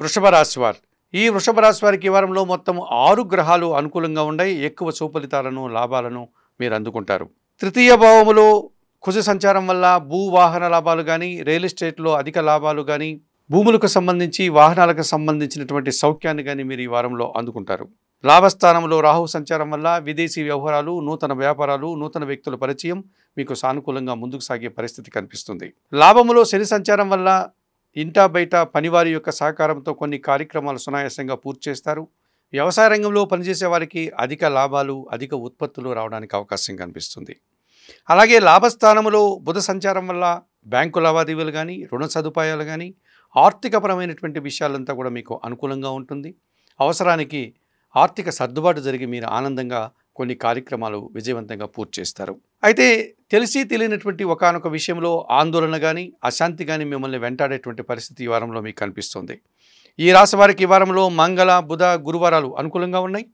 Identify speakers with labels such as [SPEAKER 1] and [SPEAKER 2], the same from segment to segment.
[SPEAKER 1] వృషభ రాశి వారు. ఈ వృషభ రాశి వారికి ఈ వారంలో మొత్తం 6 గ్రహాలు అనుకూలంగా ఉన్నాయి. ఎక్కువ సుఫలితాలను, లాభాలను మీరు అందుకుంటారు. తృతీయ భావములో కుజ సంచారం వల్ల భూ వాహన లాభాలు కానీ, రియల్ ఎస్టేట్లో అధిక లాభాలు కానీ, భూములకు సంబంధించి వాహనాలకు సంబంధించినటువంటి సౌఖ్యాన్ని కానీ మీరు ఈ వారంలో అందుకుంటారు. లాభస్థానంలో రాహు సంచారం వల్ల విదేశీ వ్యవహారాలు, నూతన వ్యాపారాలు, నూతన వ్యక్తుల పరిచయం మీకు సానుకూలంగా ముందుకు సాగే పరిస్థితి కనిపిస్తుంది. లాభములో శని సంచారం వల్ల ఇంటా బయట పనివారి యొక్క సహకారంతో కొన్ని కార్యక్రమాలు సునాయాసంగా పూర్తి చేస్తారు. వ్యవసాయ రంగంలో పనిచేసే వారికి అధిక లాభాలు, అధిక ఉత్పత్తులు రావడానికి అవకాశం కనిపిస్తుంది. అలాగే లాభస్థానంలో బుధ సంచారం వల్ల బ్యాంకు లావాదేవీలు కానీ, రుణ సదుపాయాలు కానీ, ఆర్థికపరమైనటువంటి విషయాలంతా కూడా మీకు అనుకూలంగా ఉంటుంది. అవసరానికి ఆర్థిక సర్దుబాటు జరిగి మీరు ఆనందంగా కొన్ని కార్యక్రమాలు విజయవంతంగా పూర్తి చేస్తారు. అయితే తెలిసి తెలియనటువంటి ఒకానొక విషయంలో ఆందోళన కానీ, అశాంతి కానీ మిమ్మల్ని వెంటాడేటువంటి పరిస్థితి ఈ వారంలో మీకు కనిపిస్తుంది. ఈ రాశి వారికి ఈ వారంలో మంగళ, బుధ, గురువారాలు అనుకూలంగా ఉన్నాయి.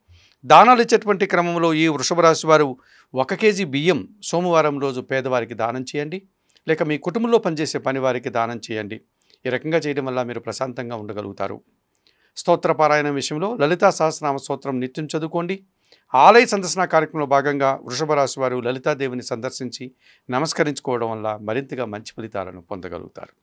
[SPEAKER 1] దానాలు ఇచ్చేటువంటి క్రమంలో ఈ వృషభ రాశి వారు 1 కేజీ బియ్యం సోమవారం రోజు పేదవారికి దానం చేయండి, లేక మీ కుటుంబంలో పనిచేసే పనివారికి దానం చేయండి. ఈ రకంగా చేయడం వల్ల మీరు ప్రశాంతంగా ఉండగలుగుతారు. స్తోత్రపారాయణం విషయంలో లలితా సహస్రనామ స్తోత్రం నిత్యం చదువుకోండి. ఆలయ సందర్శన కార్యక్రమంలో భాగంగా వృషభ రాశి వారు లలితాదేవిని సందర్శించి నమస్కరించుకోవడం వల్ల మరింతగా మంచి ఫలితాలను పొందగలుగుతారు.